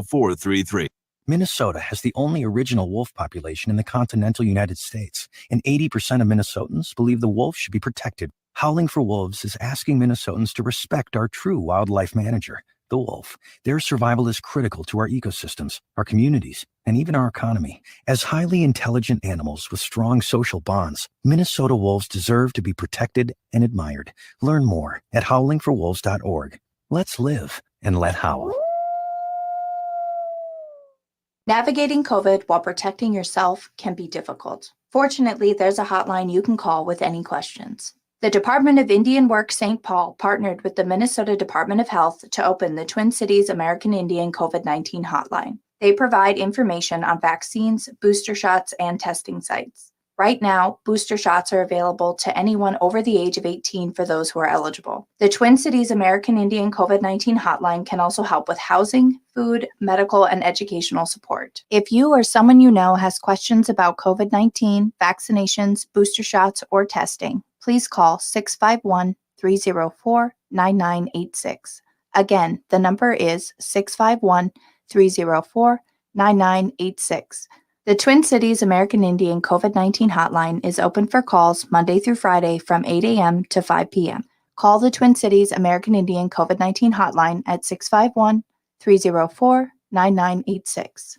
433. Minnesota has the only original wolf population in the continental United States, and 80% of Minnesotans believe the wolf should be protected. Howling for Wolves is asking Minnesotans to respect our true wildlife manager, the wolf. Their survival is critical to our ecosystems, our communities, and even our economy. As highly intelligent animals with strong social bonds, Minnesota wolves deserve to be protected and admired. Learn more at howlingforwolves.org. Let's live and let howl. Navigating COVID while protecting yourself can be difficult. Fortunately, there's a hotline you can call with any questions. The Department of Indian Work St. Paul partnered with the Minnesota Department of Health to open the Twin Cities American Indian COVID-19 hotline. They provide information on vaccines, booster shots, and testing sites. Right now, booster shots are available to anyone over the age of 18 for those who are eligible. The Twin Cities American Indian COVID-19 hotline can also help with housing, food, medical, and educational support. If you or someone you know has questions about COVID-19, vaccinations, booster shots, or testing, please call 651-304-9986. Again, the number is 651-304-9986. The Twin Cities American Indian COVID-19 hotline is open for calls Monday through Friday from 8 a.m. to 5 p.m. Call the Twin Cities American Indian COVID-19 hotline at 651-304-9986.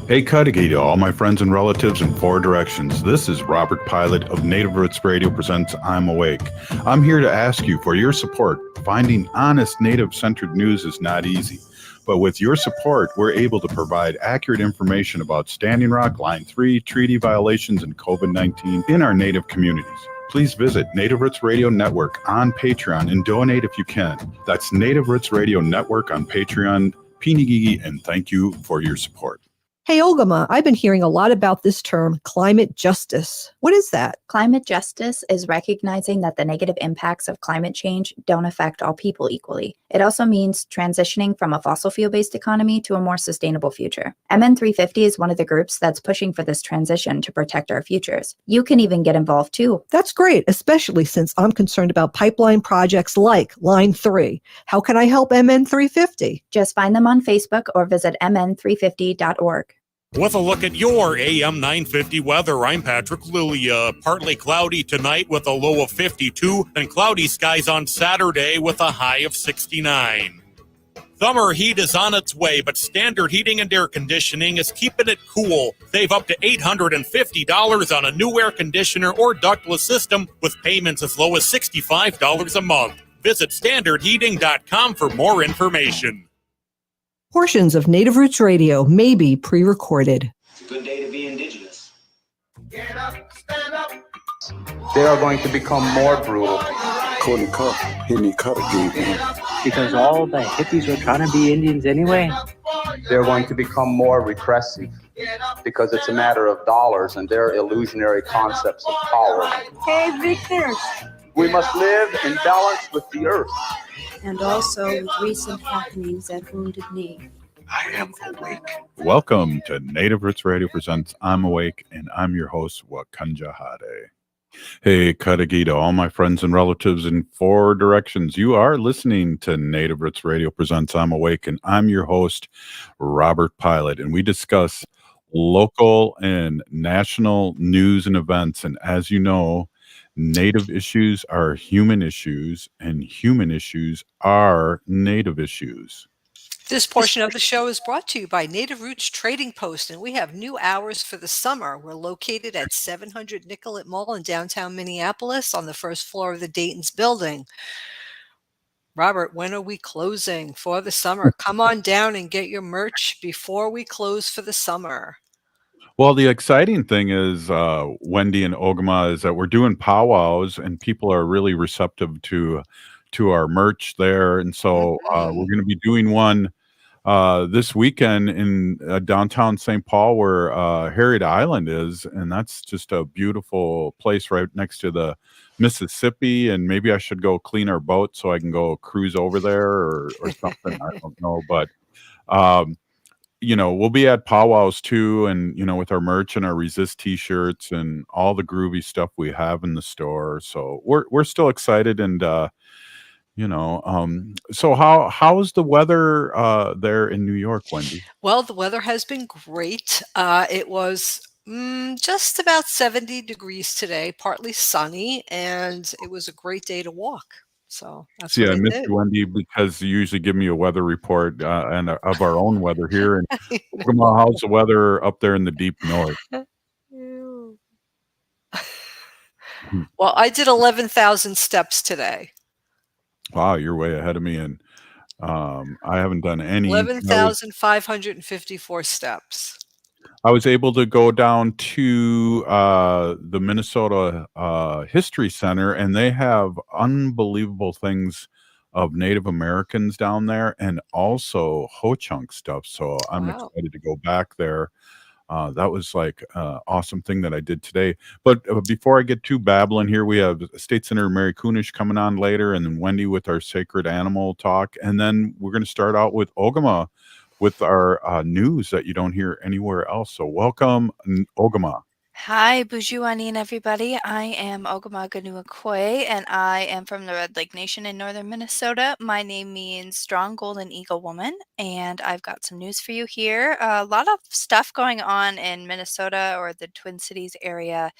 Hey, Atacanda, all my friends and relatives in four directions. This is Robert Pilot of Native Roots Radio presents I'm Awake. I'm here to ask you for your support. Finding honest Native-centered news is not easy. But with your support, we're able to provide accurate information about Standing Rock, Line 3, treaty violations, and COVID-19 in our Native communities. Please visit Native Roots Radio Network on Patreon and donate if you can. That's Native Roots Radio Network on Patreon. Pinigigi, and thank you for your support. Hey, Ogama, I've been hearing a lot about this term, climate justice. What is that? Climate justice is recognizing that the negative impacts of climate change don't affect all people equally. It also means transitioning from a fossil fuel-based economy to a more sustainable future. MN350 is one of the groups that's pushing for this transition to protect our futures. You can even get involved too. That's great, especially since I'm concerned about pipeline projects like Line 3. How can I help MN350? Just find them on Facebook or visit mn350.org. With a look at your AM 950 weather, I'm Patrick Lilia. Partly cloudy tonight with a low of 52, and cloudy skies on Saturday with a high of 69. Summer heat is on its way, but Standard Heating and Air Conditioning is keeping it cool. Save up to $850 on a new air conditioner or ductless system with payments as low as $65 a month. Visit standardheating.com for more information. Portions of Native Roots Radio may be pre-recorded. It's a good day to be indigenous. Get up, stand up. They are going to become more brutal. Couldn't cut, hitting cut again. Because all the hippies were trying to be Indians anyway. They're going to become more repressive because it's a matter of dollars and their illusionary concepts of power. Hey, Victor. We must live in balance with the earth. And also with recent happenings at Wounded Knee. I am awake. Welcome to Native Roots Radio presents I'm Awake, and I'm your host, Wakanja Hade. Hey, Atacanda, all my friends and relatives in four directions. You are listening to Native Roots Radio presents I'm Awake, and I'm your host, Robert Pilot, and we discuss local and national news and events. And as you know, Native issues are human issues, and human issues are Native issues. This portion of the show is brought to you by Native Roots Trading Post, and we have new hours for the summer. We're located at 700 Nicollet Mall in downtown Minneapolis on the first floor of the Dayton's building. Robert, when are we closing for the summer? Come on down and get your merch before we close for the summer. Well, the exciting thing is, Wendy and Ogama, is that we're doing powwows and people are really receptive to our merch there. And so we're going to be doing one this weekend in downtown St. Paul where Harriet Island is. And that's just a beautiful place right next to the Mississippi. And maybe I should go clean our boat so I can go cruise over there or something. I don't know. But you know, we'll be at powwows too, and you know, with our merch and our Resist t-shirts and all the groovy stuff we have in the store. So we're still excited, and So how's the weather there in New York, Wendy? Well, the weather has been great. It was just about 70 degrees today, partly sunny, and it was a great day to walk. So that's See, what I I missed did. you, Wendy, because you usually give me a weather report and of our own weather here. And I how's the weather up there in the deep north? know. Hmm. Well, I did 11,000 steps today. Wow, you're way ahead of me, and I haven't done any. 11,554 steps. I was able to go down to the Minnesota History Center, and they have unbelievable things of Native Americans down there, and also Ho-Chunk stuff. So I'm Wow. excited to go back there. That was like awesome thing that I did today. But before I get too babbling here, we have State Senator Mary Kunesh coming on later, and then Wendy with our sacred animal talk, and then we're going to start out with Ogama with our news that you don't hear anywhere else. So welcome, Ogama. Hi, Bujuanin, everybody. I am Ogama Ganuakoi, and I am from the Red Lake Nation in northern Minnesota. My name means Strong Golden Eagle Woman, and I've got some news for you here. A lot of stuff going on in Minnesota or the Twin Cities area.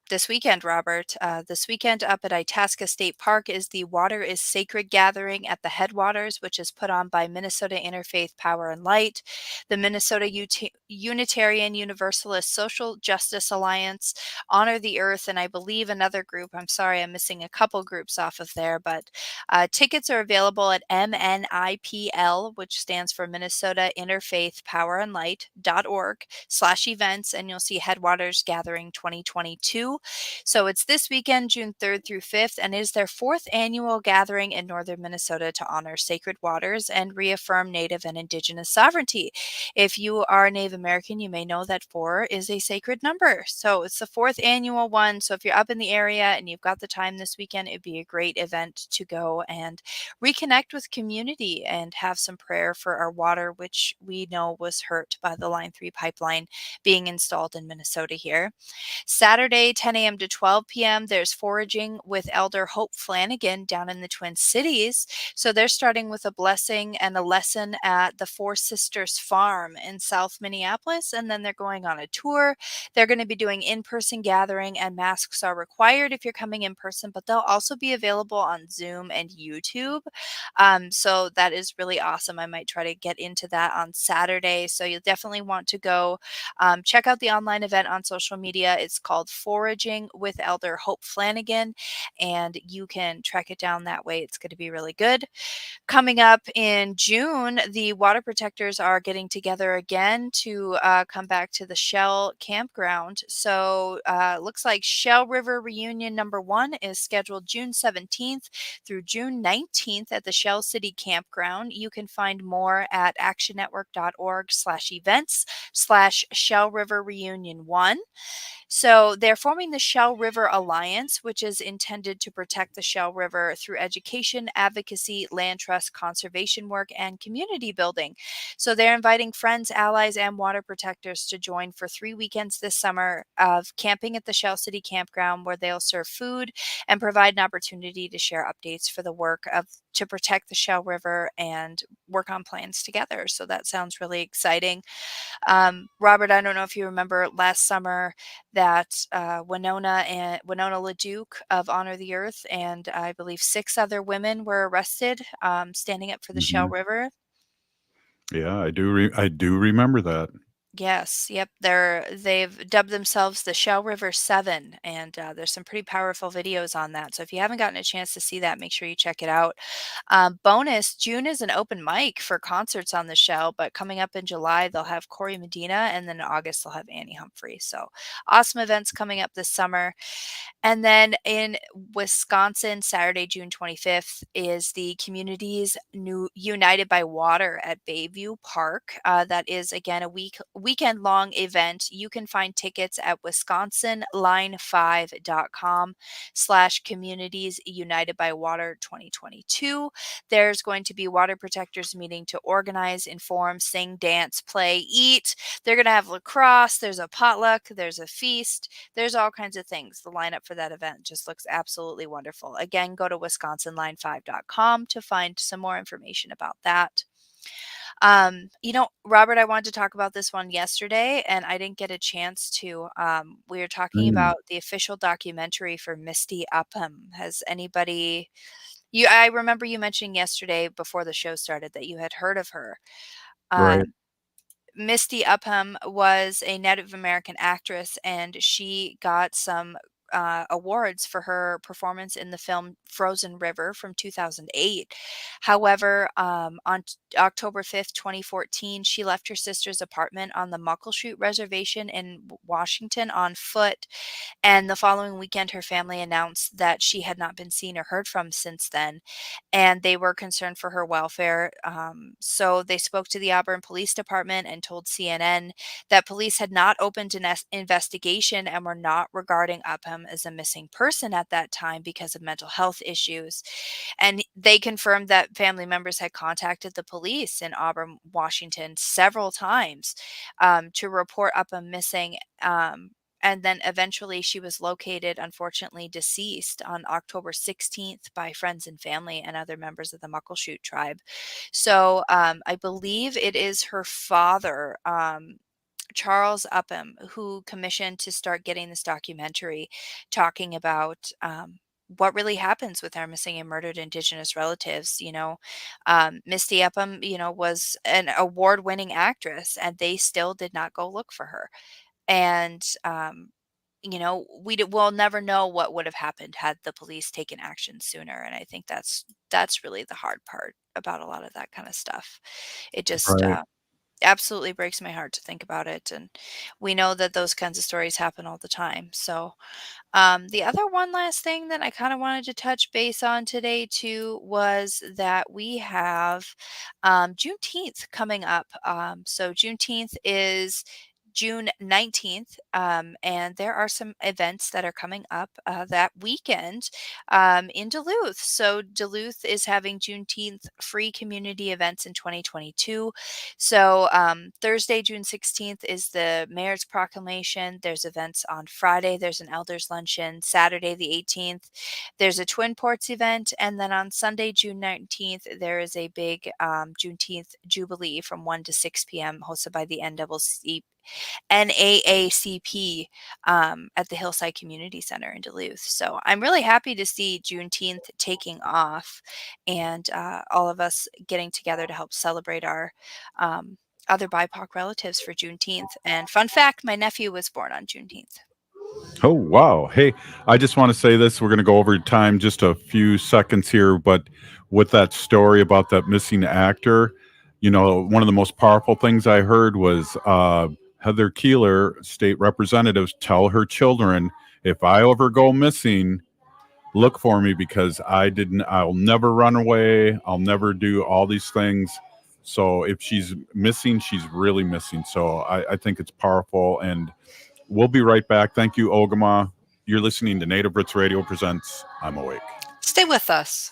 This weekend, Robert. This weekend up at Itasca State Park is the Water is Sacred gathering at the Headwaters, which is put on by Minnesota Interfaith Power and Light, the Minnesota Unitarian Universalist Social Justice Alliance, Honor the Earth, and I believe another group. I'm sorry, I'm missing a couple groups off of there, but tickets are available at MNIPL, which stands for Minnesota Interfaith Power and Light.org/events, and you'll see Headwaters Gathering 2022. So it's this weekend, June 3rd through 5th, and it is their 4th annual gathering in northern Minnesota to honor sacred waters and reaffirm Native and Indigenous sovereignty. If you are Native American, you may know that 4 is a sacred number. So it's the 4th annual one. So if you're up in the area and you've got the time this weekend, it'd be a great event to go and reconnect with community and have some prayer for our water, which we know was hurt by the Line 3 pipeline being installed in Minnesota here. Saturday, 10 a.m. to 12 p.m., there's foraging with Elder Hope Flanagan down in the Twin Cities. So they're starting with a blessing and a lesson at the Four Sisters Farm in South Minneapolis, and then they're going on a tour. They're going to be doing in-person gathering, and masks are required if you're coming in person, but they'll also be available on Zoom and YouTube. So that is really awesome. I might try to get into that on Saturday. So you'll definitely want to go check out the online event on social media. It's called Foraging with Elder Hope Flanagan, and you can track it down that way. It's going to be really good. Coming up in June, the water protectors are getting together again to come back to the Shell campground. So looks like Shell River Reunion number 1 is scheduled June 17th through June 19th at the Shell City Campground. You can find more at actionnetwork.org/events/Shell River Reunion 1. So they're forming the Shell River Alliance, which is intended to protect the Shell River through education, advocacy, land trust, conservation work, and community building. So they're inviting friends, allies, and water protectors to join for 3 weekends this summer of camping at the Shell City Campground, where they'll serve food and provide an opportunity to share updates for the work to protect the Shell River and work on plans together. So that sounds really exciting. Robert, I don't know if you remember last summer that Winona LaDuke of Honor the Earth and I believe 6 other women were arrested standing up for the Shell River. Yeah, I do remember that. Yes, yep. They've dubbed themselves the Shell River 7, and there's some pretty powerful videos on that. So if you haven't gotten a chance to see that, make sure you check it out. Bonus, June is an open mic for concerts on the Shell, but coming up in July, they'll have Corey Medina, and then in August, they'll have Annie Humphrey. So awesome events coming up this summer. And then in Wisconsin, Saturday, June 25th, is the Communities United by Water at Bayview Park. That is, again, a weekend-long event. You can find tickets at wisconsinline5.com/communities united by water 2022. There's going to be water protectors meeting to organize, inform, sing, dance, play, eat. They're going to have lacrosse. There's a potluck. There's a feast. There's all kinds of things. The lineup for that event just looks absolutely wonderful. Again, go to wisconsinline5.com to find some more information about that. Robert, I wanted to talk about this one yesterday and I didn't get a chance to. We were talking about the official documentary for Misty Upham. Has anybody, I remember you mentioning yesterday before the show started that you had heard of her. Right. Misty Upham was a Native American actress, and she got some awards for her performance in the film Frozen River from 2008. However, on October 5th, 2014, she left her sister's apartment on the Muckleshoot Reservation in Washington on foot. And the following weekend, her family announced that she had not been seen or heard from since then. And they were concerned for her welfare. So they spoke to the Auburn Police Department and told CNN that police had not opened an investigation and were not regarding Upham as a missing person at that time because of mental health issues. And they confirmed that family members had contacted the police in Auburn, Washington several times to report Upham missing. And then eventually she was located, unfortunately deceased, on October 16th by friends and family and other members of the Muckleshoot tribe. So I believe it is her father, Charles Upham, who commissioned to start getting this documentary talking about what really happens with our missing and murdered Indigenous relatives. Misty Upham, was an award-winning actress, and they still did not go look for her. And we'll never know what would have happened had the police taken action sooner. And I think that's really the hard part about a lot of that kind of stuff. It just Right. absolutely breaks my heart to think about it. And we know that those kinds of stories happen all the time. So the other one last thing that I kind of wanted to touch base on today too was that we have Juneteenth coming up. So Juneteenth is June 19th, and there are some events that are coming up that weekend in Duluth. So Duluth is having Juneteenth free community events in 2022. So Thursday, June 16th is the mayor's proclamation. There's events on Friday. There's an elders luncheon. Saturday, the 18th, there's a Twin Ports event. And then on Sunday, June 19th, there is a big Juneteenth Jubilee from 1 to 6 p.m. hosted by the NAACP at the Hillside Community Center in Duluth. So I'm really happy to see Juneteenth taking off and all of us getting together to help celebrate our other BIPOC relatives for Juneteenth. And fun fact, my nephew was born on Juneteenth. Oh, wow. Hey, I just want to say this. We're going to go over time just a few seconds here, but with that story about that missing actor, one of the most powerful things I heard was Heather Keeler, state representative, tell her children, if I ever go missing, look for me, because I'll never run away. I'll never do all these things. So if she's missing, she's really missing. So I think it's powerful, and we'll be right back. Thank you, Ogama. You're listening to Native Roots Radio presents I'm Awake. Stay with us.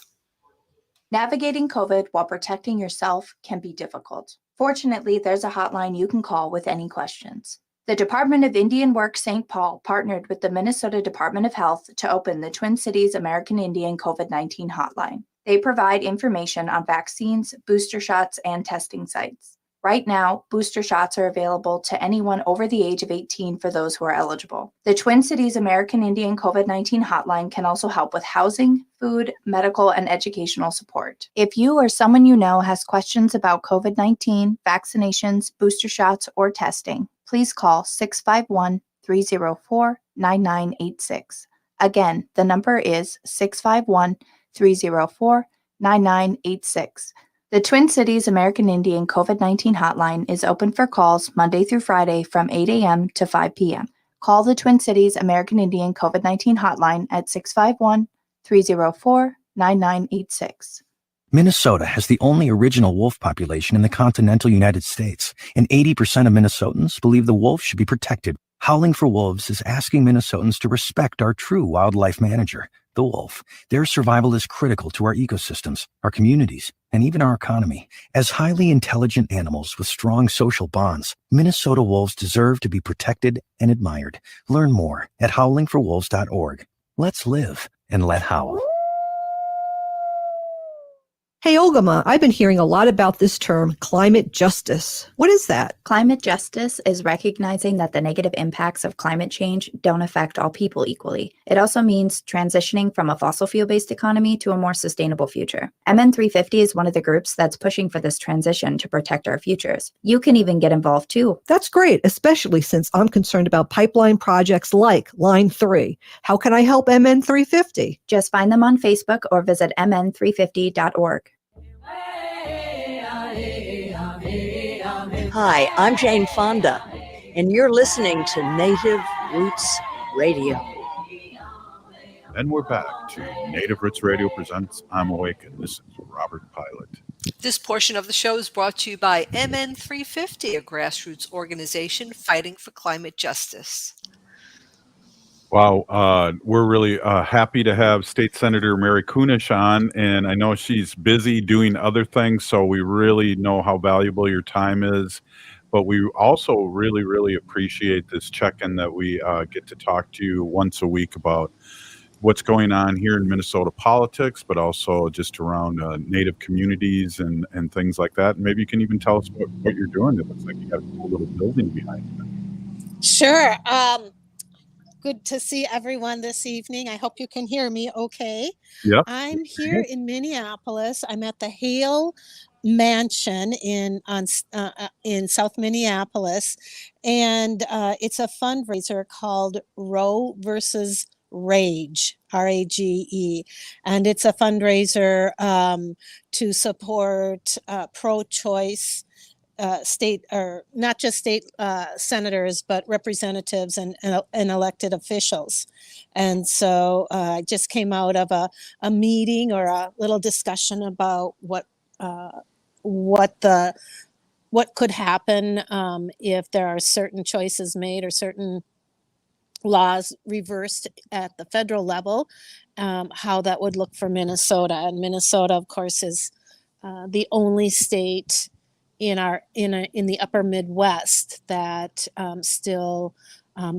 Navigating COVID while protecting yourself can be difficult. Fortunately, there's a hotline you can call with any questions. The Department of Indian Work St. Paul partnered with the Minnesota Department of Health to open the Twin Cities American Indian COVID-19 hotline. They provide information on vaccines, booster shots, and testing sites. Right now, booster shots are available to anyone over the age of 18 for those who are eligible. The Twin Cities American Indian COVID-19 hotline can also help with housing, food, medical, and educational support. If you or someone you know has questions about COVID-19, vaccinations, booster shots, or testing, please call 651-304-9986. Again, the number is 651-304-9986. The Twin Cities American Indian COVID-19 hotline is open for calls Monday through Friday from 8 a.m. to 5 p.m. Call the Twin Cities American Indian COVID-19 hotline at 651-304-9986. Minnesota has the only original wolf population in the continental United States, and 80% of Minnesotans believe the wolf should be protected. Howling for Wolves is asking Minnesotans to respect our true wildlife manager, the wolf. Their survival is critical to our ecosystems, our communities, and even our economy. As highly intelligent animals with strong social bonds, Minnesota wolves deserve to be protected and admired. Learn more at howlingforwolves.org. Let's live and let howl. Hey, Ogama, I've been hearing a lot about this term, climate justice. What is that? Climate justice is recognizing that the negative impacts of climate change don't affect all people equally. It also means transitioning from a fossil fuel-based economy to a more sustainable future. MN350 is one of the groups that's pushing for this transition to protect our futures. You can even get involved too. That's great, especially since I'm concerned about pipeline projects like Line 3. How can I help MN350? Just find them on Facebook or visit mn350.org. Hi, I'm Jane Fonda, and you're listening to Native Roots Radio. And we're back to Native Roots Radio presents I'm Awake, and this is Robert Pilot. This portion of the show is brought to you by MN350, a grassroots organization fighting for climate justice. Wow, we're really happy to have State Senator Mary Kunesh on, and I know she's busy doing other things, so we really know how valuable your time is. But we also really, really appreciate this check-in that we get to talk to you once a week about what's going on here in Minnesota politics, but also just around Native communities and things like that. And maybe you can even tell us what you're doing. It looks like you got a cool little building behind you. Sure. Good to see everyone this evening. I hope you can hear me okay. Yep. I'm here in Minneapolis. I'm at the Hale Mansion in South Minneapolis, and it's a fundraiser called Roe versus Rage, RAGE, and it's a fundraiser to support pro-choice state, or not just state senators, but representatives and elected officials. And so I just came out of a meeting or a little discussion about what could happen if there are certain choices made or certain laws reversed at the federal level, how that would look for Minnesota. And Minnesota, of course, is the only state in the upper Midwest that still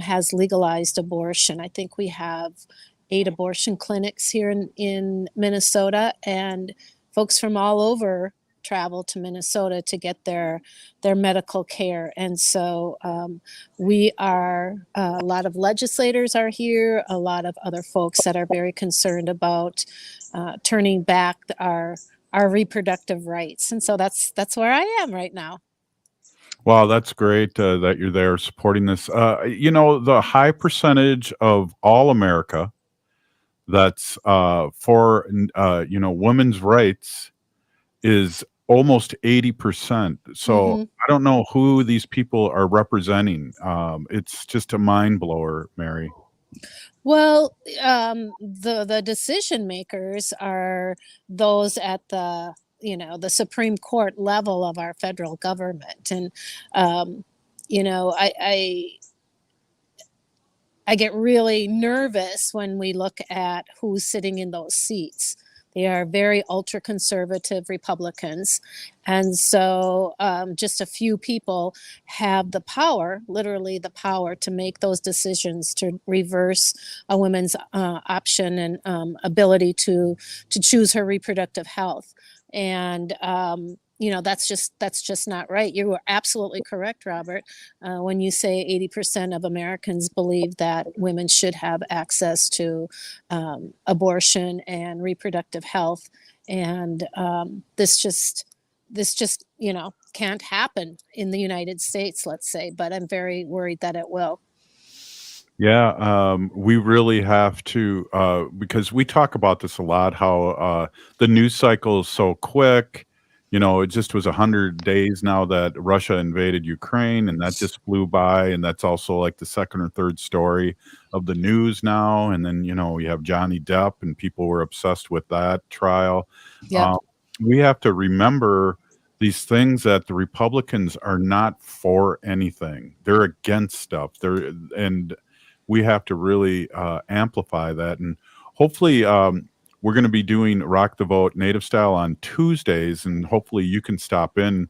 has legalized abortion. I think we have 8 abortion clinics here in Minnesota, and folks from all over travel to Minnesota to get their medical care. And so we are, a lot of legislators are here, a lot of other folks that are very concerned about turning back our reproductive rights. And so that's where I am right now. Wow, that's great that you're there supporting this. The high percentage of all America that's for, women's rights is almost 80%. So I don't know who these people are representing. It's just a mind blower, Mary. Well, the decision makers are those at the Supreme Court level of our federal government. And, I get really nervous when we look at who's sitting in those seats. They are very ultra-conservative Republicans. And so just a few people have the power, literally the power, to make those decisions to reverse a woman's option and ability to choose her reproductive health. And that's just not right. You are absolutely correct, Robert, when you say 80% of Americans believe that women should have access to abortion and reproductive health. And this just can't happen in the United States, let's say, but I'm very worried that it will. Yeah, we really have to, because we talk about this a lot, how the news cycle is so quick. It just was 100 days now that Russia invaded Ukraine, and that just flew by. And that's also like the second or third story of the news now. And then, you have Johnny Depp, and people were obsessed with that trial. Yeah. we have to remember these things, that the Republicans are not for anything. They're against stuff. And we have to really amplify that. And hopefully, we're going to be doing Rock the Vote Native Style on Tuesdays, and hopefully you can stop in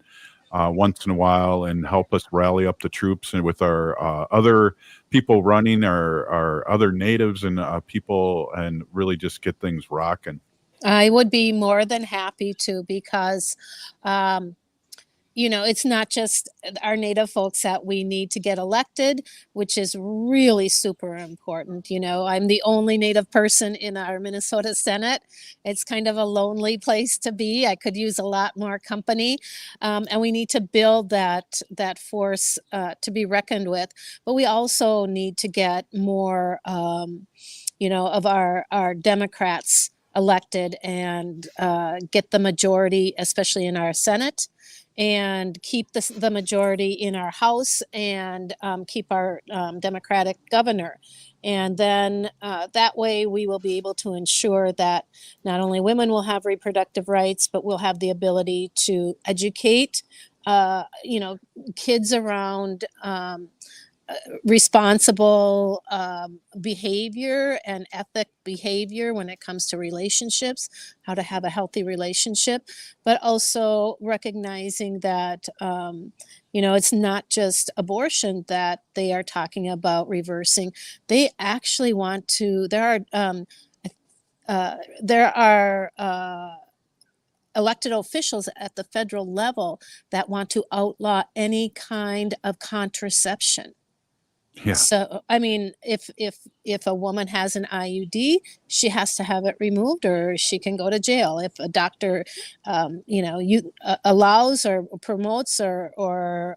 once in a while and help us rally up the troops, and with our other people running, our other natives and people, and really just get things rocking. I would be more than happy to, because it's not just our Native folks that we need to get elected, which is really super important. I'm the only Native person in our Minnesota Senate. It's kind of a lonely place to be. I could use a lot more company, and we need to build that force to be reckoned with. But we also need to get more, of our Democrats elected, and get the majority, especially in our Senate, and keep the majority in our House, and keep our Democratic governor. And then that way we will be able to ensure that not only women will have reproductive rights, but we'll have the ability to educate, kids around responsible behavior and ethic behavior when it comes to relationships, how to have a healthy relationship, but also recognizing that, it's not just abortion that they are talking about reversing. They actually want to, there are elected officials at the federal level that want to outlaw any kind of contraception. Yeah. So, if a woman has an IUD, she has to have it removed, or she can go to jail. If a doctor, allows or promotes or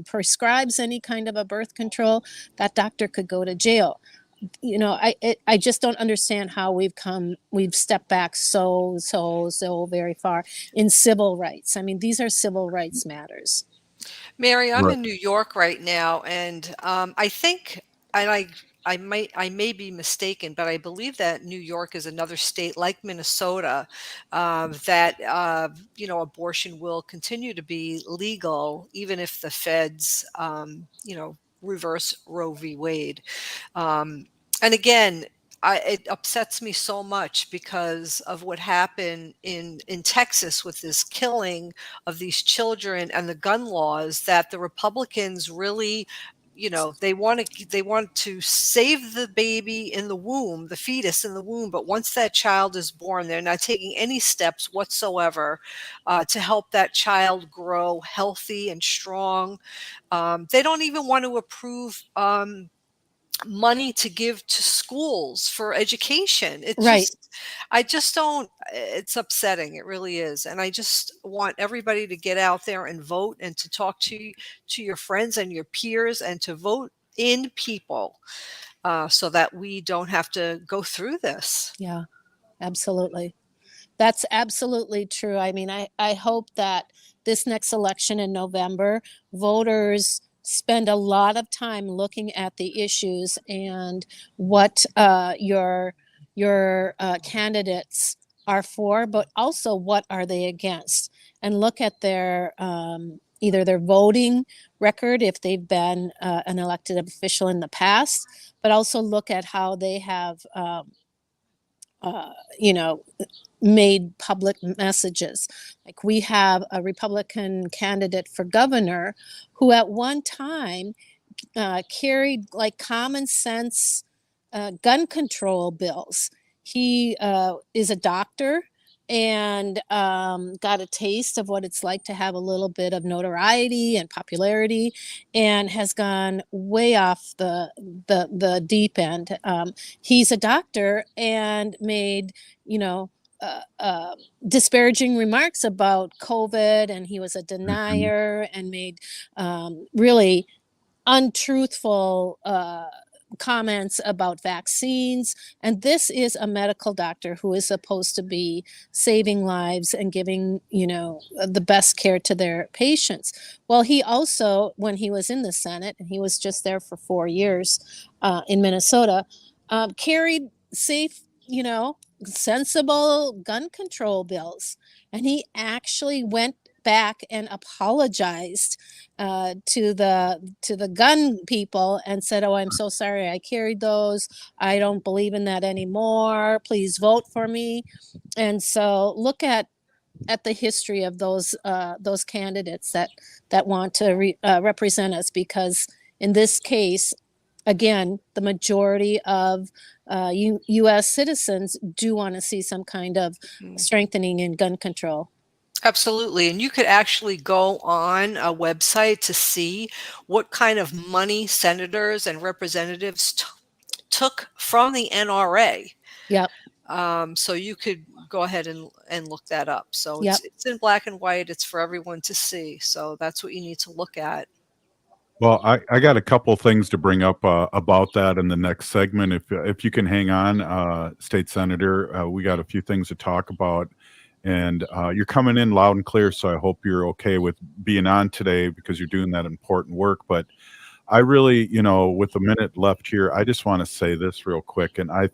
prescribes any kind of a birth control, that doctor could go to jail. I just don't understand how we've stepped back so very far in civil rights. These are civil rights matters. Mary, I'm Right. in New York right now, and I think, and I may be mistaken, but I believe that New York is another state like Minnesota, that abortion will continue to be legal even if the feds reverse Roe v. Wade. And again, it upsets me so much because of what happened in Texas with this killing of these children and the gun laws, that the Republicans really, they want to save the baby in the womb, the fetus in the womb. But once that child is born, they're not taking any steps whatsoever to help that child grow healthy and strong. They don't even want to approve money to give to schools for education. Right. I just don't, it's upsetting. It really is. And I just want everybody to get out there and vote, and to talk to your friends and your peers, and to vote in people so that we don't have to go through this. Yeah, absolutely. That's absolutely true. I hope that this next election in November, voters spend a lot of time looking at the issues and what your candidates are for, but also what are they against, and look at their either their voting record if they've been an elected official in the past, but also look at how they have made public messages. Like, we have a Republican candidate for governor who at one time carried like common sense gun control bills. He is a doctor and got a taste of what it's like to have a little bit of notoriety and popularity, and has gone way off the deep end. He's a doctor and made, disparaging remarks about COVID, and he was a denier, and made really untruthful comments about vaccines. And this is a medical doctor who is supposed to be saving lives and giving, the best care to their patients. Well, he also, when he was in the Senate, and he was just there for 4 years in Minnesota, carried safe, sensible gun control bills. And he actually went back and apologized to the gun people and said, "Oh, I'm so sorry I carried those. I don't believe in that anymore. Please vote for me." And so look at the history of those candidates that want to represent us, because in this case, again, the majority of U.S. citizens do want to see some kind of strengthening in gun control. Absolutely. And you could actually go on a website to see what kind of money senators and representatives took from the NRA. Yep. So you could go ahead and look that up. So Yep. it's in black and white. It's for everyone to see. So that's what you need to look at. Well, I got a couple things to bring up about that in the next segment. If you can hang on, State Senator, we got a few things to talk about. And you're coming in loud and clear, so I hope you're okay with being on today because you're doing that important work. But I really, with a minute left here, I just want to say this real quick. And I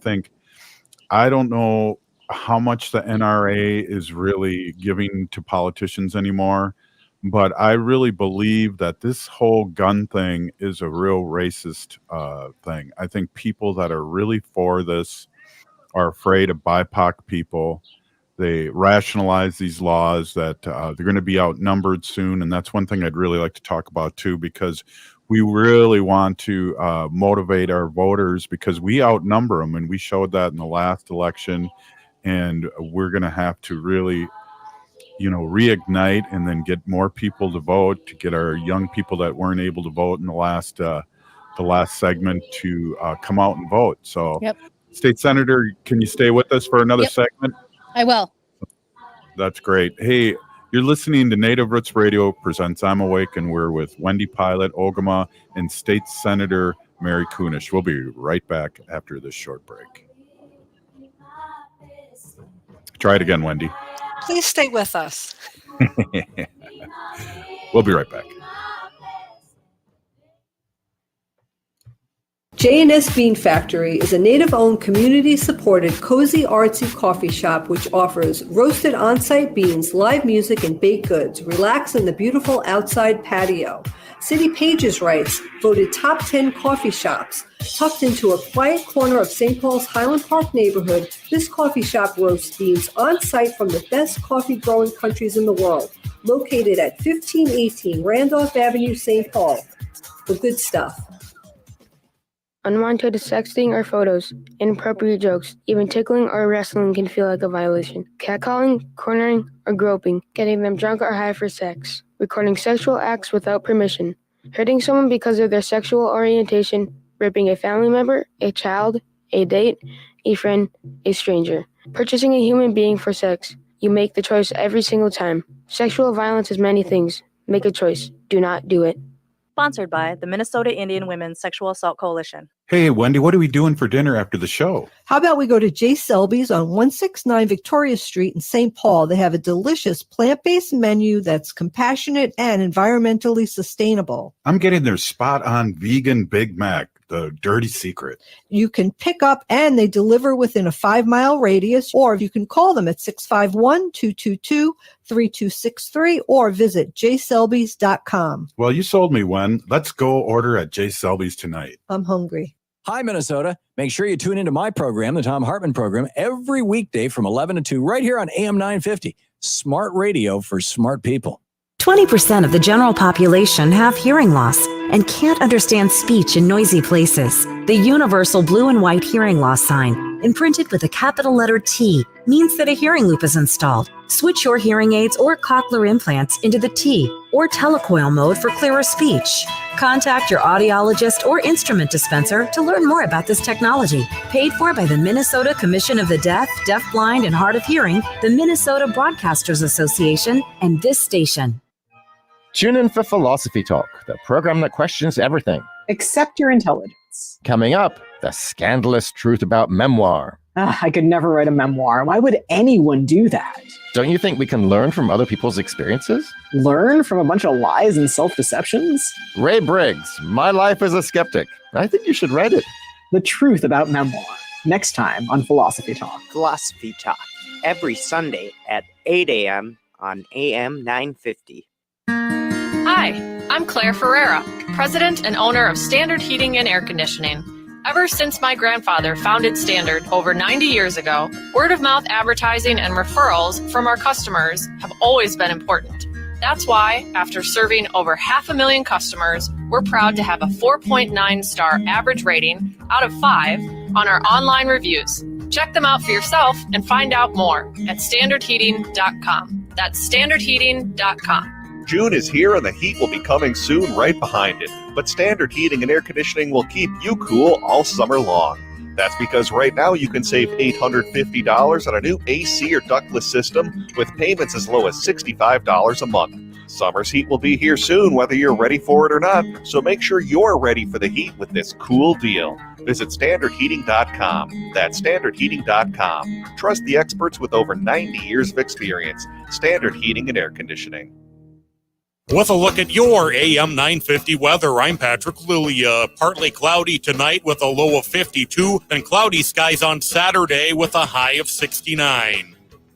don't know how much the NRA is really giving to politicians anymore, but I really believe that this whole gun thing is a real racist thing. I think people that are really for this are afraid of BIPOC people. They rationalize these laws that they're going to be outnumbered soon. And that's one thing I'd really like to talk about, too, because we really want to motivate our voters because we outnumber them. And we showed that in the last election. And we're going to have to really, reignite and then get more people to vote, to get our young people that weren't able to vote in the last segment to come out and vote. So, Yep. State Senator, can you stay with us for another Yep. segment? I will. That's great. Hey, you're listening to Native Roots Radio presents I'm Awake, and we're with Wendy Pilot, Ogama, and State Senator Mary Kunesh. We'll be right back after this short break. Try it again, Wendy. Please stay with us. We'll be right back. J&S Bean Factory is a native-owned, community-supported, cozy, artsy coffee shop which offers roasted on-site beans, live music, and baked goods. Relax in the beautiful outside patio. City Pages writes, voted top 10 coffee shops. Tucked into a quiet corner of St. Paul's Highland Park neighborhood, this coffee shop roasts beans on-site from the best coffee-growing countries in the world. Located at 1518 Randolph Avenue, St. Paul. The good stuff. Unwanted sexting or photos, inappropriate jokes, even tickling or wrestling can feel like a violation. Catcalling, cornering, or groping, getting them drunk or high for sex, recording sexual acts without permission, hurting someone because of their sexual orientation, raping a family member, a child, a date, a friend, a stranger, purchasing a human being for sex. You make the choice every single time. Sexual violence is many things. Make a choice. Do not do it. Sponsored by the Minnesota Indian Women's Sexual Assault Coalition. Hey, Wendy, what are we doing for dinner after the show? How about we go to J. Selby's on 169 Victoria Street in St. Paul? They have a delicious plant-based menu that's compassionate and environmentally sustainable. I'm getting their spot-on vegan Big Mac, the dirty secret. You can pick up and they deliver within a 5-mile radius, or you can call them at 651-222-3263 or visit jselbys.com. Well, you sold me, Wen. Let's go order at J. Selby's tonight. I'm hungry. Hi, Minnesota. Make sure you tune into my program, the Tom Hartman Program, every weekday from 11 to 2 right here on AM 950. Smart radio for smart people. 20% of the general population have hearing loss and can't understand speech in noisy places. The universal blue and white hearing loss sign, imprinted with a capital letter T, means that a hearing loop is installed. Switch your hearing aids or cochlear implants into the T or telecoil mode for clearer speech. Contact your audiologist or instrument dispenser to learn more about this technology. Paid for by the Minnesota Commission of the Deaf, Deafblind, and Hard of Hearing, the Minnesota Broadcasters Association, and this station. Tune in for Philosophy Talk, the program that questions everything. Accept your intelligence. Coming up, the scandalous truth about memoir. I could never write a memoir. Why would anyone do that? Don't you think we can learn from other people's experiences? Learn from a bunch of lies and self-deceptions? Ray Briggs, My Life as a Skeptic. I think you should write it. The truth about memoir. next time on Philosophy Talk. Philosophy Talk, every Sunday at 8 a.m. on AM 950. Hi, I'm Claire Ferreira, president and owner of Standard Heating and Air Conditioning. Ever since my grandfather founded Standard over 90 years ago, word-of-mouth advertising and referrals from our customers have always been important. That's why, after serving over 500,000 customers, we're proud to have a 4.9-star average rating out of 5 on our online reviews. Check them out for yourself and find out more at standardheating.com. That's standardheating.com. June is here and the heat will be coming soon right behind it. But Standard Heating and Air Conditioning will keep you cool all summer long. That's because right now you can save $850 on a new AC or ductless system with payments as low as $65 a month. Summer's heat will be here soon, whether you're ready for it or not. So make sure you're ready for the heat with this cool deal. Visit standardheating.com. That's standardheating.com. Trust the experts with over 90 years of experience. Standard Heating and Air Conditioning. With a look at your AM 950 weather, I'm Patrick Lilia. Partly cloudy tonight with a low of 52 and cloudy skies on Saturday with a high of 69.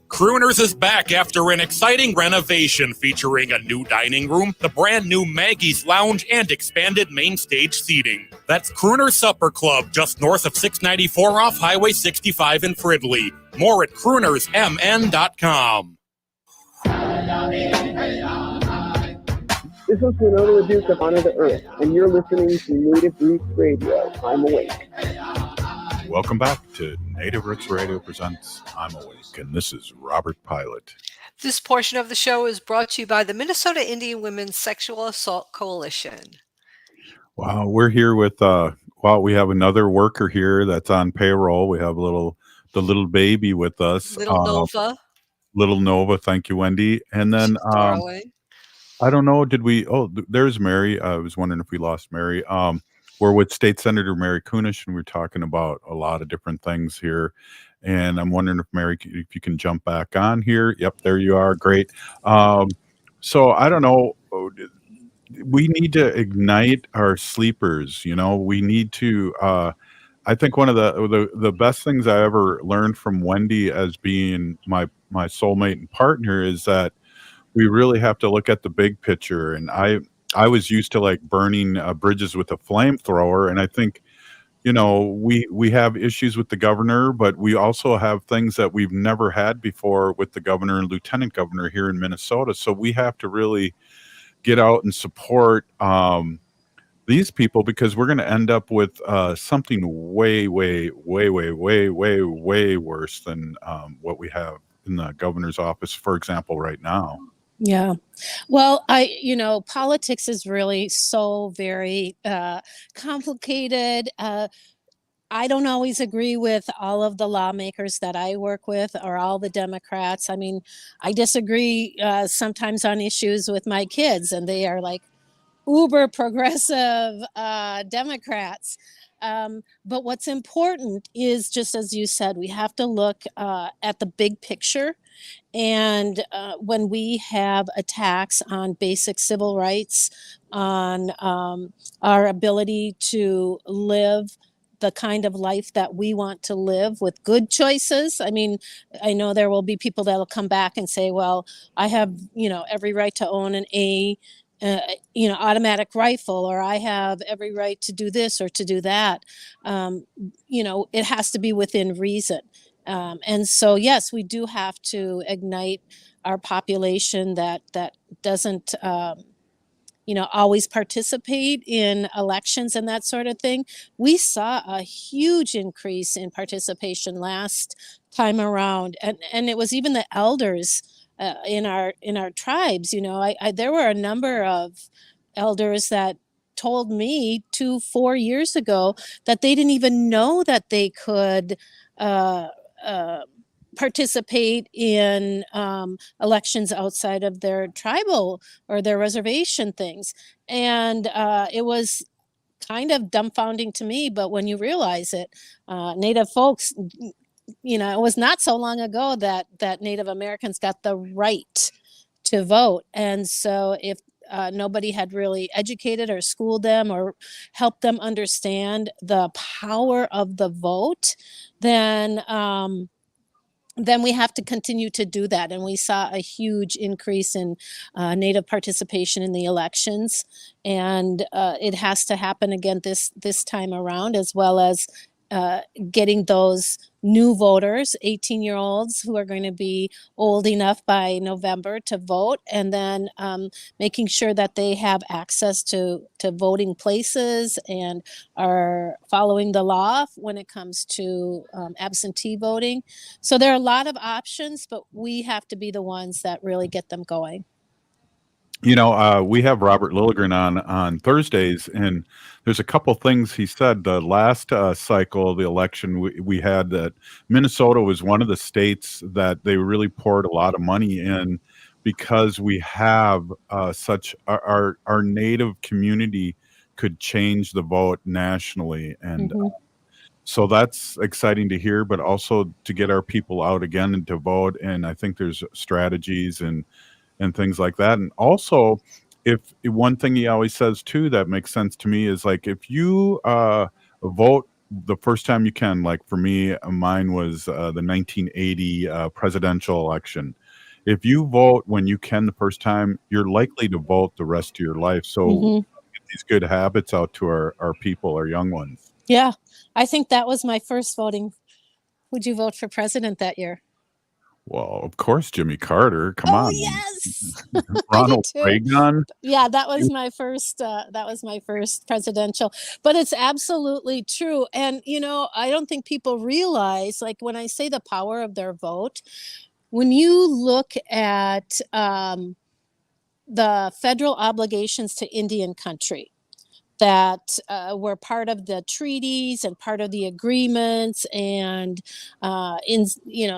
Crooners is back after an exciting renovation featuring a new dining room, the brand new Maggie's Lounge, and expanded main stage seating. That's Crooner Supper Club, just north of 694 off Highway 65 in Fridley. More at croonersmn.com. This is Winona Duke of Honor the Earth, and you're listening to Native Roots Radio. I'm Awake. Welcome back to Native Roots Radio presents I'm Awake, and this is Robert Pilot. This portion of the show is brought to you by the Minnesota Indian Women's Sexual Assault Coalition. Wow, we're here with we have another worker here that's on payroll. We have the little baby with us. Little Nova. Little Nova, thank you, Wendy. And then Darling. I don't know, there's Mary. I was wondering if we lost Mary. We're with State Senator Mary Kunesh, and we're talking about a lot of different things here. And I'm wondering if Mary, if you can jump back on here. Yep, there you are. Great. So I don't know. We need to ignite our sleepers. We need to. I think one of the best things I ever learned from Wendy as being my soulmate and partner is that we really have to look at the big picture. And I was used to burning bridges with a flamethrower. And I think, we have issues with the governor, but we also have things that we've never had before with the governor and lieutenant governor here in Minnesota. So we have to really get out and support these people, because we're going to end up with something way, way, way, way, way, way, way worse than what we have in the governor's office, for example, right now. Yeah. Well, politics is really so very complicated. I don't always agree with all of the lawmakers that I work with or all the Democrats. I mean, I disagree sometimes on issues with my kids, and they are like uber progressive Democrats. But what's important is, just as you said, we have to look at the big picture. And when we have attacks on basic civil rights, on our ability to live the kind of life that we want to live with good choices. I mean, I know there will be people that will come back and say, well, I have, every right to own an automatic rifle, or I have every right to do this or to do that. It has to be within reason. And so, yes, we do have to ignite our population that doesn't, always participate in elections and that sort of thing. We saw a huge increase in participation last time around, and it was even the elders in our tribes. There were a number of elders that told me 2-4 years ago that they didn't even know that they could participate in elections outside of their tribal or their reservation things. And it was kind of dumbfounding to me, but when you realize it, Native folks, it was not so long ago that Native Americans got the right to vote. And so if nobody had really educated or schooled them or helped them understand the power of the vote, then we have to continue to do that. And we saw a huge increase in Native participation in the elections, and it has to happen again this time around, as well as getting those new voters, 18-year-olds who are going to be old enough by November to vote, and then making sure that they have access to voting places and are following the law when it comes to absentee voting. So there are a lot of options, but we have to be the ones that really get them going. We have Robert Lilligren on Thursdays, and there's a couple things he said. The last cycle of the election, we had that Minnesota was one of the states that they really poured a lot of money in, because we have such our Native community could change the vote nationally, and so that's exciting to hear. But also to get our people out again and to vote, and I think there's strategies and things like that. And also, if one thing he always says too that makes sense to me is, like, if you vote the first time you can, like for me, mine was the 1980 presidential election. If you vote when you can the first time, you're likely to vote the rest of your life. So get these good habits out to our people, our young ones. Yeah, I think that was my first voting. Would you vote for president that year? Well, of course, Jimmy Carter. Come on. Yes. Ronald Reagan. Yeah, that was my first. That was my first presidential. But it's absolutely true, and I don't think people realize, like, when I say the power of their vote, when you look at the federal obligations to Indian country that were part of the treaties and part of the agreements, and in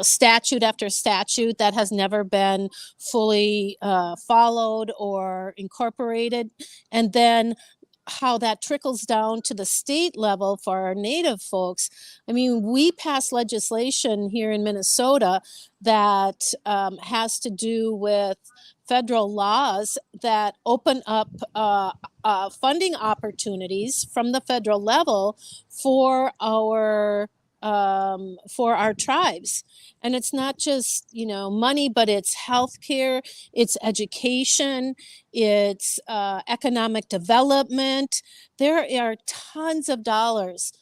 statute after statute that has never been fully followed or incorporated, and then how that trickles down to the state level for our Native folks. I mean, we passed legislation here in Minnesota that has to do with federal laws that open up funding opportunities from the federal level for our tribes. And it's not just money, but it's healthcare, it's education, it's economic development. There are tons of dollars,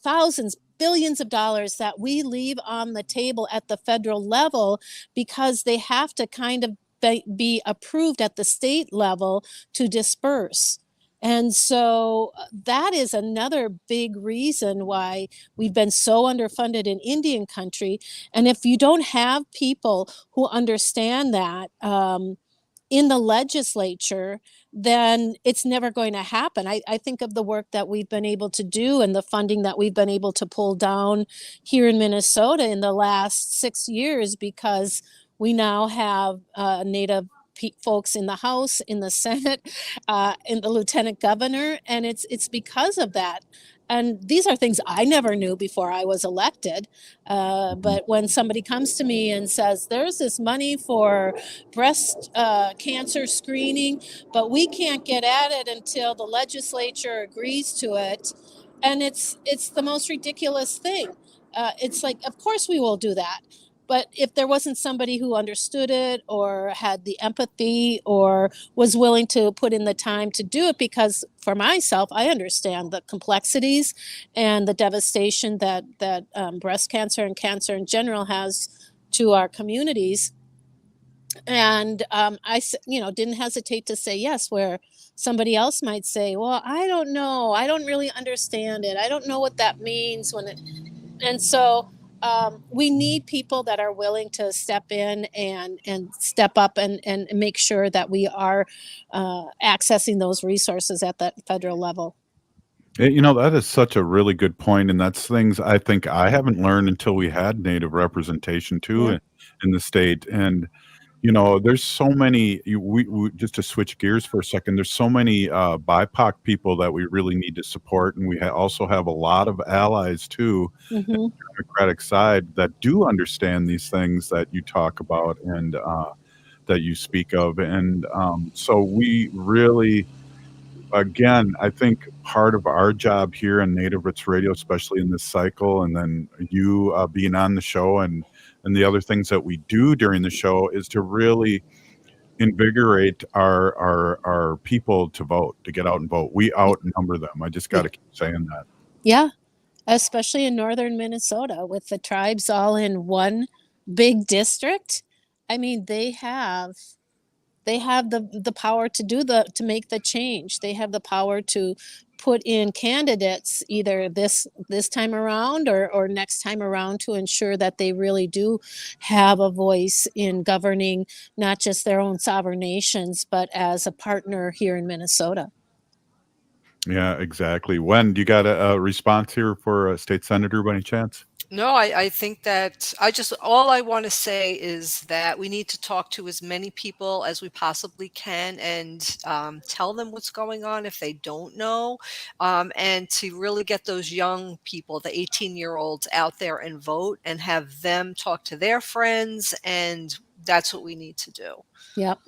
thousands, billions of dollars that we leave on the table at the federal level, because they have to kind of be approved at the state level to disperse. And so that is another big reason why we've been so underfunded in Indian country. And if you don't have people who understand that in the legislature, then it's never going to happen. I think of the work that we've been able to do and the funding that we've been able to pull down here in Minnesota in the last 6 years, because we now have Native folks in the House, in the Senate, in the Lieutenant Governor, and it's because of that. And these are things I never knew before I was elected. But when somebody comes to me and says, there's this money for breast cancer screening, but we can't get at it until the legislature agrees to it. And it's the most ridiculous thing. It's like, of course we will do that. But if there wasn't somebody who understood it or had the empathy or was willing to put in the time to do it, because for myself, I understand the complexities and the devastation that breast cancer and cancer in general has to our communities. And I didn't hesitate to say yes, where somebody else might say, well, I don't know. I don't really understand it. I don't know what that means and so we need people that are willing to step in and step up and make sure that we are accessing those resources at that federal level. That is such a really good point, and that's things I think I haven't learned until we had Native representation too in the state. And there's so many. We just to switch gears for a second. There's so many BIPOC people that we really need to support, and we also have a lot of allies too, on the Democratic side, that do understand these things that you talk about, and that you speak of. And so we really, again, I think part of our job here in Native Roots Radio, especially in this cycle, and then you being on the show and the other things that we do during the show, is to really invigorate our people to vote, to get out and vote. We outnumber them. I just got to keep saying that. Yeah, especially in northern Minnesota with the tribes all in one big district. I mean, they have the power to make the change. They have the power to put in candidates either this time around or next time around to ensure that they really do have a voice in governing not just their own sovereign nations, but as a partner here in Minnesota. Yeah, exactly. Wen, do you got a response here for State Senator by any chance? No, I think that all I want to say is that we need to talk to as many people as we possibly can and tell them what's going on if they don't know, and to really get those young people, the 18-year-olds out there and vote and have them talk to their friends. And that's what we need to do. Yep.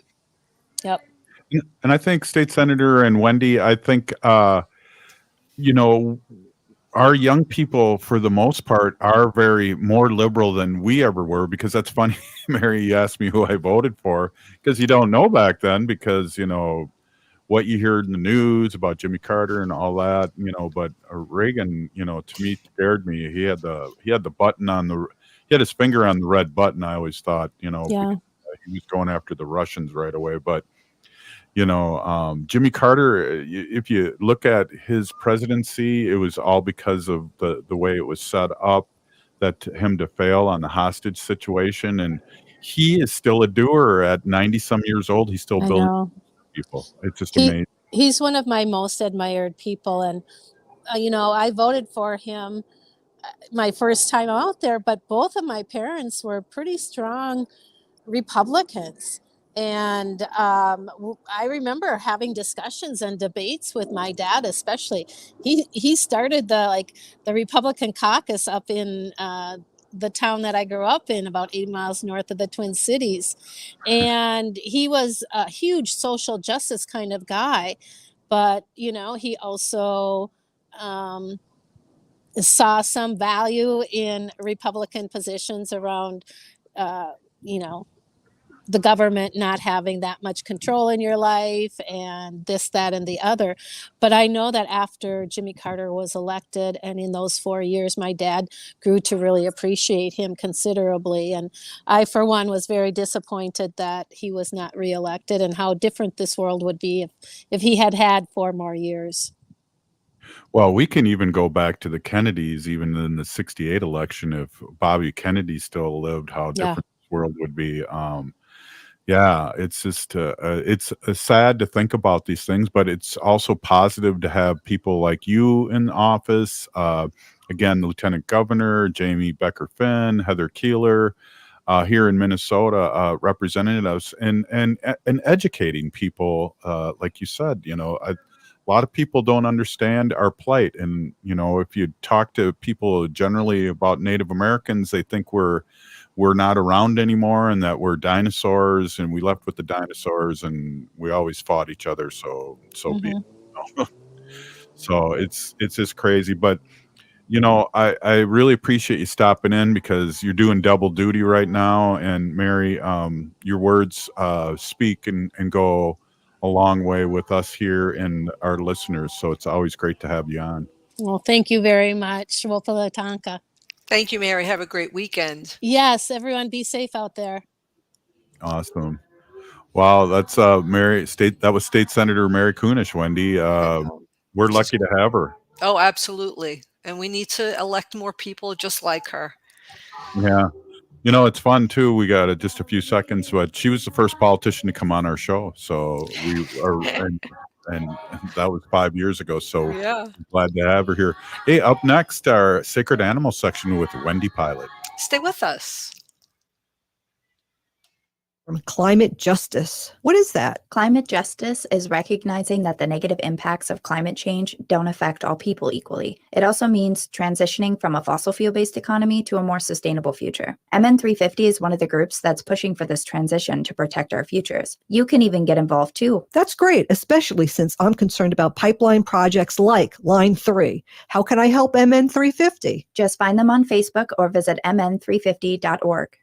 And I think State Senator and Wendy, I think, our young people, for the most part, are very more liberal than we ever were, because that's funny, Mary, you asked me who I voted for, because you don't know back then, because, what you heard in the news about Jimmy Carter and all that, but Reagan, to me, scared me. He had the button he had his finger on the red button, I always thought, Yeah. because he was going after the Russians right away. But Jimmy Carter, if you look at his presidency, it was all because of the way it was set up, that him to fail on the hostage situation. And he is still a doer at 90 some years old. He's still I building know. people. It's just amazing. He's one of my most admired people. And, I voted for him my first time out there, but both of my parents were pretty strong Republicans. And I remember having discussions and debates with my dad, especially. He started the Republican caucus up in the town that I grew up in, about 80 miles north of the Twin Cities. And he was a huge social justice kind of guy. But, he also saw some value in Republican positions around, the government not having that much control in your life and this, that, and the other. But I know that after Jimmy Carter was elected, and in those 4 years, my dad grew to really appreciate him considerably. And I, for one, was very disappointed that he was not reelected, and how different this world would be if he had had 4 more years. Well, we can even go back to the Kennedys, even in the 68 election. If Bobby Kennedy still lived, how different this world would be. Yeah, it's just it's sad to think about these things, but it's also positive to have people like you in office. Again, Lieutenant Governor Jamie Becker-Finn, Heather Keeler, here in Minnesota, representing us and educating people. Like you said, a lot of people don't understand our plight, and if you talk to people generally about Native Americans, they think we're not around anymore, and that we're dinosaurs, and we left with the dinosaurs, and we always fought each other. So be it. So it's just crazy. But I really appreciate you stopping in, because you're doing double duty right now. And Mary, your words speak and go a long way with us here and our listeners. So it's always great to have you on. Well, thank you very much. Wopalatanka. Thank you, Mary. Have a great weekend. Yes, everyone be safe out there. Awesome. Wow, that's that was State Senator Mary Kunesh, Wendy. We're lucky to have her. Oh, absolutely. And we need to elect more people just like her. Yeah. It's fun too. We got just a few seconds, but she was the first politician to come on our show. So we are, and that was 5 years ago. So yeah, glad to have her here. Hey, up next, our Sacred Animal section with Wendy Pilot. Stay with us. Climate justice. What is that? Climate justice is recognizing that the negative impacts of climate change don't affect all people equally. It also means transitioning from a fossil fuel-based economy to a more sustainable future. MN350 is one of the groups that's pushing for this transition to protect our futures. You can even get involved too. That's great, especially since I'm concerned about pipeline projects like Line 3. How can I help MN350? Just find them on Facebook or visit mn350.org.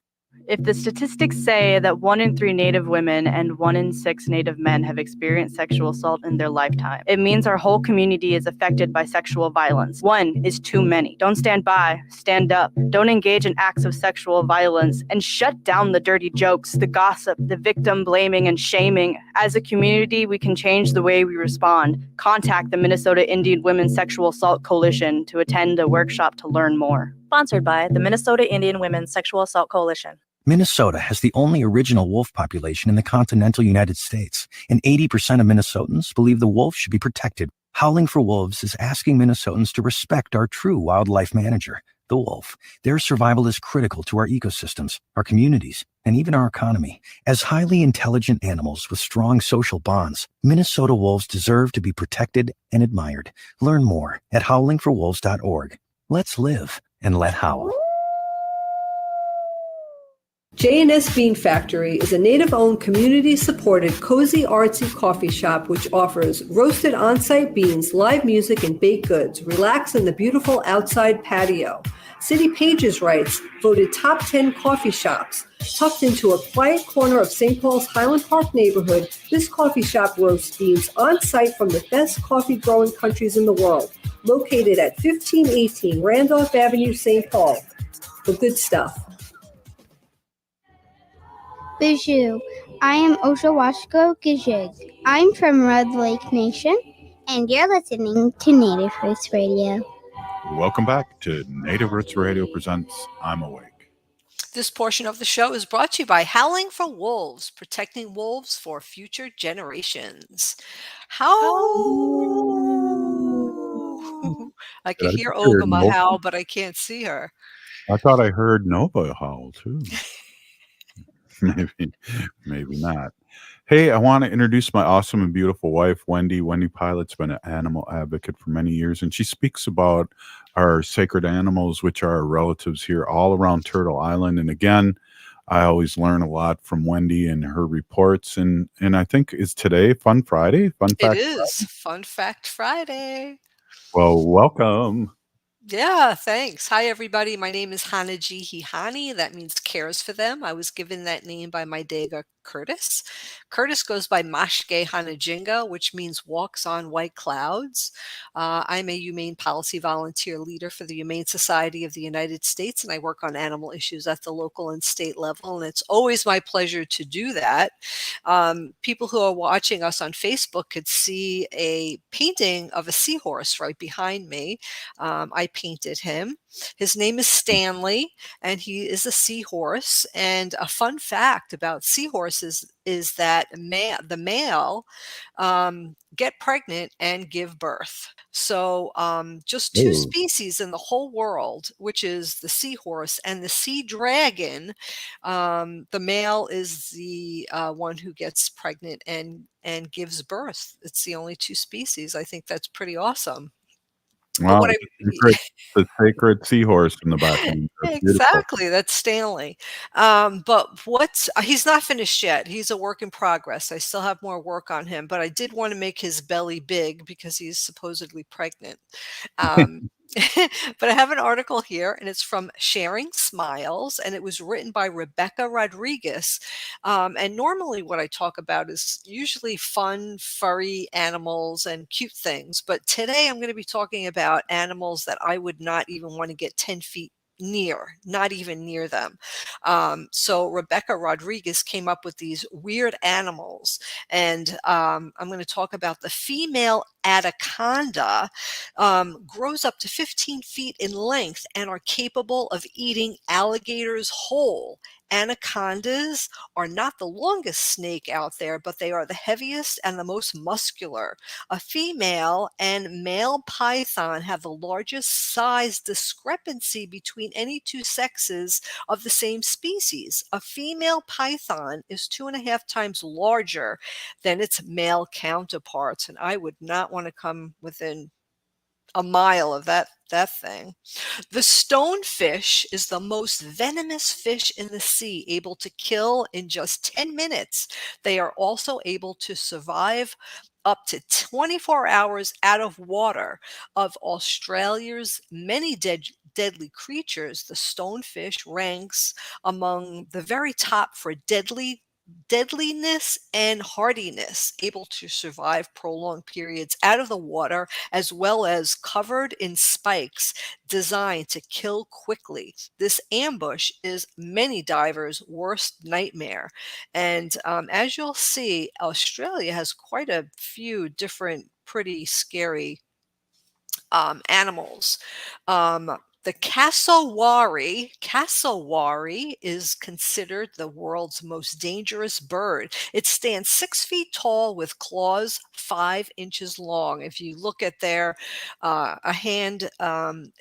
If the statistics say that 1 in 3 Native women and 1 in 6 Native men have experienced sexual assault in their lifetime, it means our whole community is affected by sexual violence. 1 is too many. Don't stand by, stand up. Don't engage in acts of sexual violence, and shut down the dirty jokes, the gossip, the victim blaming and shaming. As a community, we can change the way we respond. Contact the Minnesota Indian Women's Sexual Assault Coalition to attend a workshop to learn more. Sponsored by the Minnesota Indian Women's Sexual Assault Coalition. Minnesota has the only original wolf population in the continental United States, and 80% of Minnesotans believe the wolf should be protected. Howling for Wolves is asking Minnesotans to respect our true wildlife manager, the wolf. Their survival is critical to our ecosystems, our communities, and even our economy. As highly intelligent animals with strong social bonds, Minnesota wolves deserve to be protected and admired. Learn more at howlingforwolves.org. Let's live and let howl. J&S Bean Factory is a native-owned, community-supported, cozy, artsy coffee shop which offers roasted on-site beans, live music, and baked goods. Relax in the beautiful outside patio. City Pages writes, voted top 10 coffee shops. Tucked into a quiet corner of St. Paul's Highland Park neighborhood, this coffee shop roasts beans on-site from the best coffee-growing countries in the world. Located at 1518 Randolph Avenue, St. Paul. The good stuff. Bijou. I am Oshawashko Gijig. I'm from Red Lake Nation, and you're listening to Native Roots Radio. Welcome back to Native Roots Radio presents I'm Awake. This portion of the show is brought to you by Howling for Wolves, protecting wolves for future generations. I can hear Ogama howl, but I can't see her. I thought I heard Nova howl too. Maybe not. Hey, I want to introduce my awesome and beautiful wife, Wendy. Wendy Pilot's been an animal advocate for many years, and she speaks about our sacred animals, which are our relatives here all around Turtle Island. And again, I always learn a lot from Wendy and her reports. And I think is today Fun Friday? Fun Fact It is Friday? Fun Fact Friday. Well, welcome. Yeah, thanks. Hi, everybody. My name is Hanaji Hihani. That means cares for them. I was given that name by my Dega Curtis. Curtis goes by Mashke Hanajinga, which means walks on white clouds. I'm a humane policy volunteer leader for the Humane Society of the United States, and I work on animal issues at the local and state level, and it's always my pleasure to do that. People who are watching us on Facebook could see a painting of a seahorse right behind me. I painted him. His name is Stanley, and he is a seahorse. And a fun fact about seahorses is that the male get pregnant and give birth. So just two species in the whole world, which is the seahorse and the sea dragon. The male is the one who gets pregnant and gives birth. It's the only two species. I think that's pretty awesome. Wow, the sacred seahorse in the background. Exactly, that's Stanley. But he's not finished yet. He's a work in progress. I still have more work on him, but I did want to make his belly big because he's supposedly pregnant. But I have an article here, and it's from Sharing Smiles, and it was written by Rebecca Rodriguez. And normally what I talk about is usually fun, furry animals and cute things. But today I'm going to be talking about animals that I would not even want to get 10 feet near, not even near them. So Rebecca Rodriguez came up with these weird animals, and I'm going to talk about the female Atacanda. Grows up to 15 feet in length and are capable of eating alligators whole Anacondas are not the longest snake out there, but they are the heaviest and the most muscular. A female and male python have the largest size discrepancy between any two sexes of the same species. A female python is 2.5 times larger than its male counterparts, and I would not want to come within a mile of that thing. The stonefish is the most venomous fish in the sea, able to kill in just 10 minutes. They are also able to survive up to 24 hours out of water. Of Australia's many deadly creatures, the stonefish ranks among the very top for deadliness and hardiness, able to survive prolonged periods out of the water, as well as covered in spikes designed to kill quickly. This ambush is many divers' worst nightmare. And as you'll see, Australia has quite a few different pretty scary animals. The cassowary is considered the world's most dangerous bird. It stands 6 feet tall with claws 5 inches long. If you look at a hand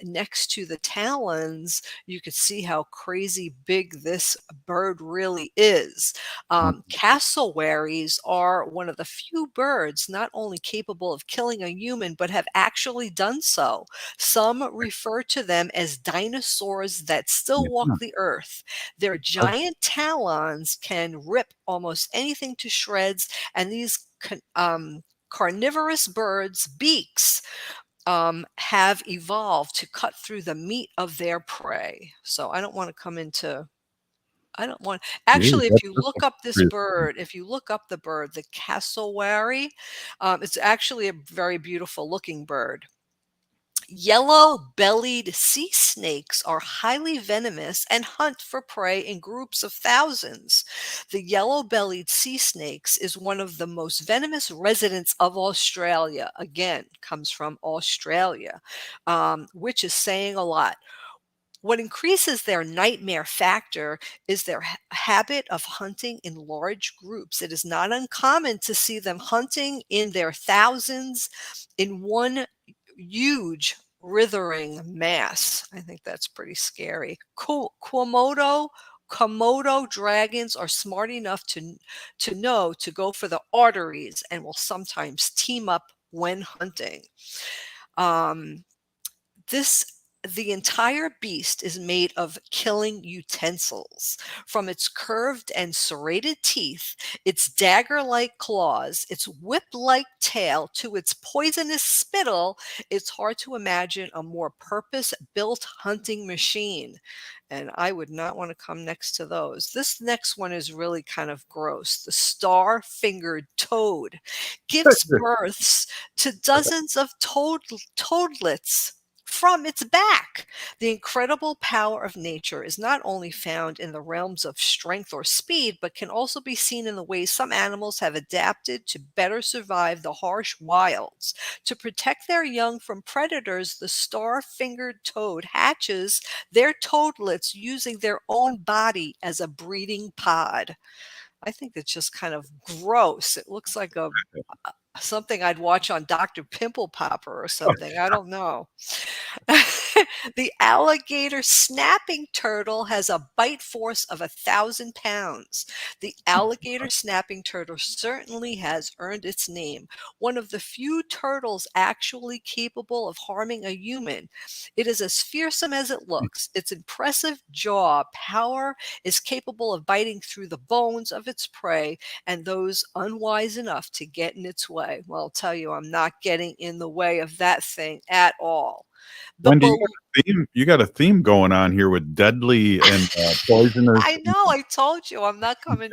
next to the talons, you could see how crazy big this bird really is. Cassowaries are one of the few birds not only capable of killing a human, but have actually done so. Some refer to them as dinosaurs that still walk the earth. Their giant talons can rip almost anything to shreds, and these carnivorous birds' beaks have evolved to cut through the meat of their prey. So I don't want to come into actually, if you look up this bird, if you look up the bird, the cassowary, it's actually a very beautiful looking bird. Yellow-bellied sea snakes are highly venomous and hunt for prey in groups of thousands. The yellow-bellied sea snakes is one of the most venomous residents of Australia. Again, comes from Australia, which is saying a lot. What increases their nightmare factor is their habit of hunting in large groups. It is not uncommon to see them hunting in their thousands in one huge withering mass. I think that's pretty scary. Komodo dragons are smart enough to know to go for the arteries and will sometimes team up when hunting. The entire beast is made of killing utensils. From its curved and serrated teeth, its dagger-like claws, its whip-like tail, to its poisonous spittle, it's hard to imagine a more purpose-built hunting machine. And I would not want to come next to those. This next one is really kind of gross. The star-fingered toad gives births to dozens of toadlets from its back. The incredible power of nature is not only found in the realms of strength or speed, but can also be seen in the ways some animals have adapted to better survive the harsh wilds. To protect their young from predators, the star-fingered toad hatches their toadlets using their own body as a breeding pod. I think it's just kind of gross. It looks like something I'd watch on Dr. Pimple Popper or something. I don't know. The alligator snapping turtle has a bite force of 1,000 pounds. The alligator snapping turtle certainly has earned its name. One of the few turtles actually capable of harming a human. It is as fearsome as it looks. Its impressive jaw power is capable of biting through the bones of its prey and those unwise enough to get in its way. Well, I'll tell you, I'm not getting in the way of that thing at all. Wendy, you got a theme going on here with deadly and poisonous. I know. I told you I'm not coming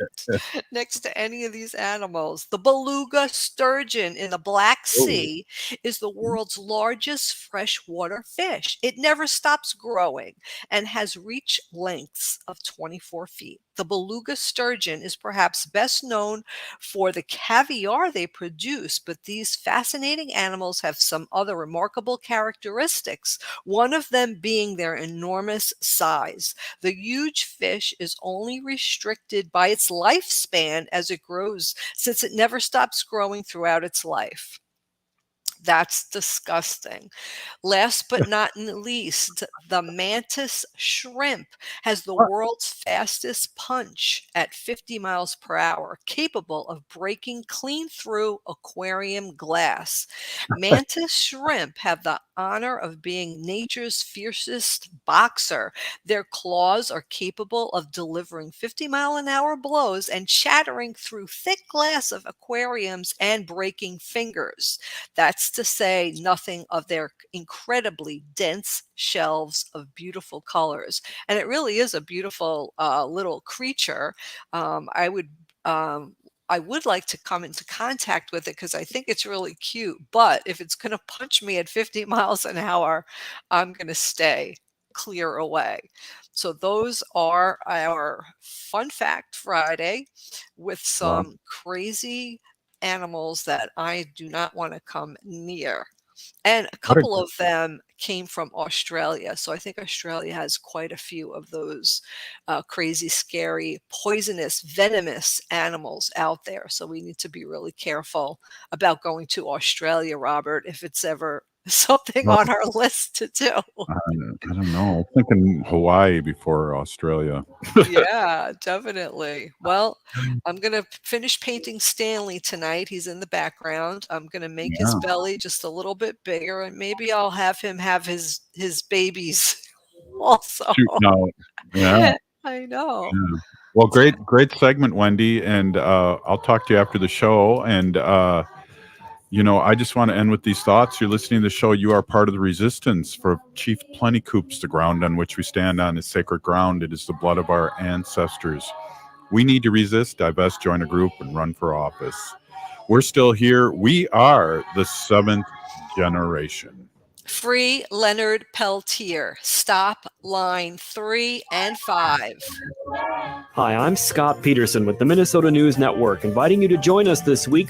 next to any of these animals. The beluga sturgeon in the Black Sea is the world's largest freshwater fish. It never stops growing and has reached lengths of 24 feet. The beluga sturgeon is perhaps best known for the caviar they produce, but these fascinating animals have some other remarkable characteristics. One of them being their enormous size. The huge fish is only restricted by its lifespan as it grows, since it never stops growing throughout its life. That's disgusting. Last but not least, the Mantis Shrimp has the world's fastest punch at 50 miles per hour, capable of breaking clean through aquarium glass. Mantis Shrimp have the honor of being nature's fiercest boxer. Their claws are capable of delivering 50-mile-an-hour blows and shattering through thick glass of aquariums and breaking fingers. That's to say nothing of their incredibly dense shelves of beautiful colors. And it really is a beautiful little creature. I would like to come into contact with it because I think it's really cute. But if it's going to punch me at 50 miles an hour, I'm going to stay clear away. So those are our Fun Fact Friday with some crazy animals that I do not want to come near. And a couple of them came from Australia. So I think Australia has quite a few of those crazy, scary, poisonous, venomous animals out there. So we need to be really careful about going to Australia, Robert, if it's ever something on our list to do. I don't know. I'm thinking Hawaii before Australia. Yeah, definitely. Well, I'm going to finish painting Stanley tonight. He's in the background. I'm going to make his belly just a little bit bigger, and maybe I'll have him have his babies also. Shooting out. Yeah. I know. Yeah. Well, great segment, Wendy. And I'll talk to you after the show. And I just want to end with these thoughts. You're listening to the show. You are part of the resistance. For Chief Plentycoops, the ground on which we stand on is sacred ground. It is the blood of our ancestors. We need to resist, divest, join a group, and run for office. We're still here. We are the seventh generation. Free Leonard Peltier. Stop line 3 and 5. Hi, I'm Scott Peterson with the Minnesota News Network, inviting you to join us this week